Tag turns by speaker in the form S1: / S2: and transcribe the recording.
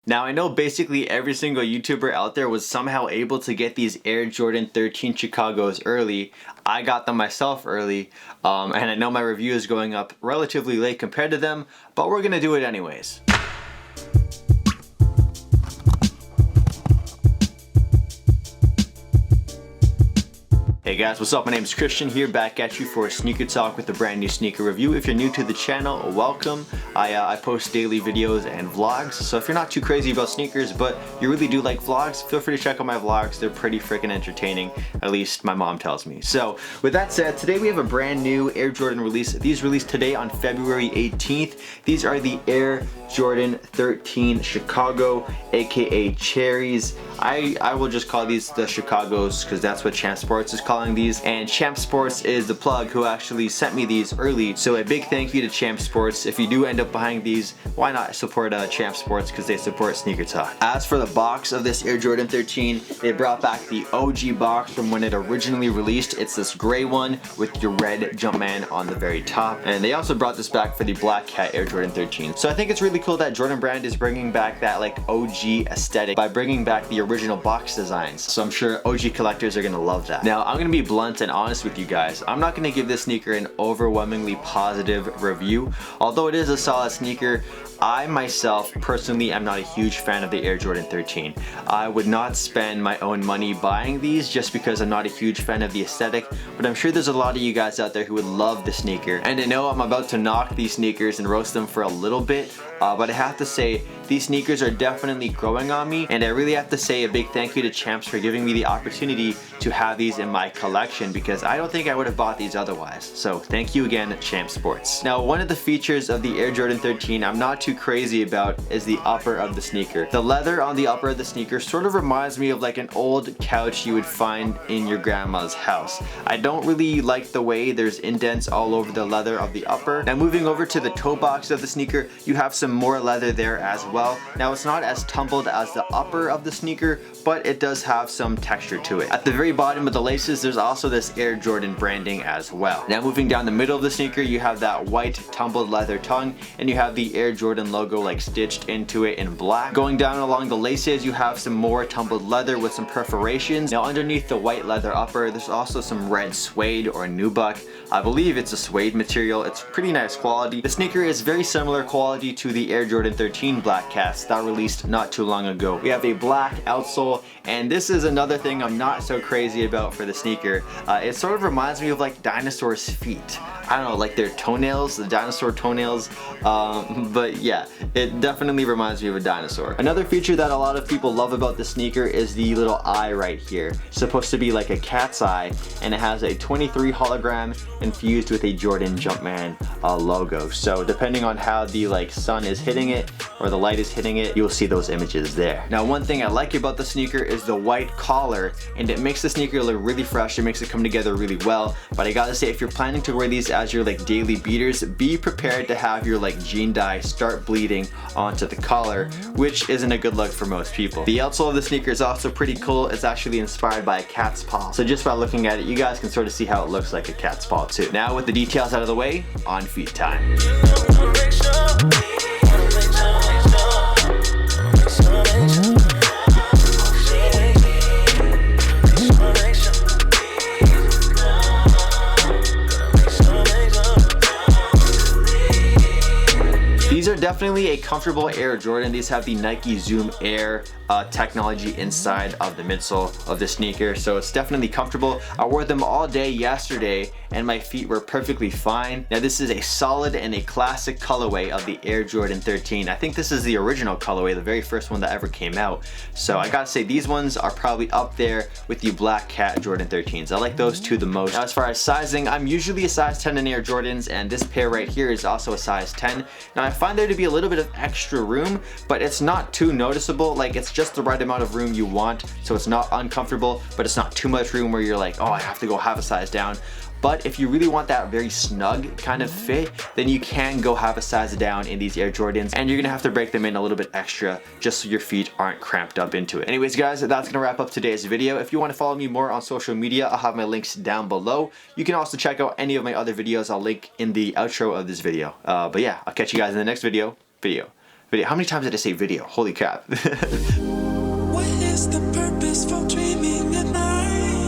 S1: Now I know basically every single YouTuber out there was somehow able to get these Air Jordan 13 Chicagos early. I got them myself early, and I know my review is going up relatively late compared to them, but we're gonna do it anyways. Hey guys, what's up? My name is Christian here, back at you for a sneaker talk with a brand new sneaker review. If you're new to the channel, welcome. I post daily videos and vlogs, so if you're not too crazy about sneakers but you really do like vlogs, feel free to check out my vlogs. They're pretty freaking entertaining, at least my mom tells me. So with that said, today we have a brand new Air Jordan release. These released today on February 18th. These are the Air Jordan 13 Chicago, aka Cherries. I will just call these the Chicagos because that's what Champ Sports is calling these, and Champ Sports is the plug who actually sent me these early, so a big thank you to Champ Sports. If you do end up buying these, why not support Champ Sports, because they support SneakerTalk. As for the box of this Air Jordan 13, they brought back the OG box from when it originally released. It's this gray one with your red Jumpman on the very top, and they also brought this back for the Black Cat Air Jordan 13. So I think it's really cool that Jordan Brand is bringing back that like OG aesthetic by bringing back the original box designs. So I'm sure OG collectors are gonna love that. Now I'm gonna be blunt and honest with you guys. I'm not gonna give this sneaker an overwhelmingly positive review. Although it is a solid sneaker, I myself personally am not a huge fan of the Air Jordan 13. I would not spend my own money buying these just because I'm not a huge fan of the aesthetic, but I'm sure there's a lot of you guys out there who would love the sneaker. And I know I'm about to knock these sneakers and roast them for a little bit, but I have to say these sneakers are definitely growing on me, and I really have to say a big thank you to Champs for giving me the opportunity to have these in my collection, because I don't think I would have bought these otherwise. So thank you again, Champ Sports. Now one of the features of the Air Jordan 13 I'm not too crazy about is the upper of the sneaker. The leather on the upper of the sneaker sort of reminds me of like an old couch you would find in your grandma's house. I don't really like the way there's indents all over the leather of the upper. Now moving over to the toe box of the sneaker, you have some more leather there as well. Now it's not as tumbled as the upper of the sneaker, but it does have some texture to it. At the very bottom of the laces, there's also this Air Jordan branding as well. Now moving down the middle of the sneaker, you have that white tumbled leather tongue, and you have the Air Jordan logo like stitched into it in black. Going down along the laces, you have some more tumbled leather with some perforations. Now underneath the white leather upper, there's also some red suede or nubuck. I believe it's a suede material. It's pretty nice quality. The sneaker is very similar quality to the Air Jordan 13 Black Cats that released not too long ago. We have a black outsole, and this is another thing I'm not so crazy about for the sneaker. It sort of reminds me of like dinosaurs' feet. I don't know, like their toenails, the dinosaur toenails, but yeah, it definitely reminds me of a dinosaur. Another feature that a lot of people love about the sneaker is the little eye right here. It's supposed to be like a cat's eye, and it has a 23 hologram infused with a Jordan Jumpman logo. So depending on how the like sun is hitting it or the light is hitting it, you'll see those images there. Now one thing I like about the sneaker is the white collar, and it makes the sneaker look really fresh. It makes it come together really well. But I gotta say, if you're planning to wear these as your like daily beaters, be prepared to have your like jean dye start bleeding onto the collar, which isn't a good look for most people. The outsole of the sneaker is also pretty cool. It's actually inspired by a cat's paw. So just by looking at it, you guys can sort of see how it looks like a cat's paw too. Now with the details out of the way, on feet time. These are definitely a comfortable Air Jordan. These have the Nike Zoom Air technology inside of the midsole of the sneaker, so it's definitely comfortable. I wore them all day yesterday and my feet were perfectly fine. Now this is a solid and a classic colorway of the Air Jordan 13. I think this is the original colorway, the very first one that ever came out. So I gotta say, these ones are probably up there with the Black Cat Jordan 13s. I like those two the most. Now as far as sizing, I'm usually a size 10 in Air Jordans, and this pair right here is also a size 10. Now I find there to be a little bit of extra room, but it's not too noticeable. Like, it's just the right amount of room you want, so it's not uncomfortable, but it's not too much room where you're like, oh, I have to go half a size down. But if you really want that very snug kind of fit, then you can go half a size down in these Air Jordans, and you're gonna have to break them in a little bit extra just so your feet aren't cramped up into it. Anyways guys, that's gonna wrap up today's video. If you want to follow me more on social media, I'll have my links down below. You can also check out any of my other videos. I'll link in the outro of this video. But yeah, I'll catch you guys in the next video. Video. How many times did I say video? Holy crap.
S2: What is the purpose for dreaming at night?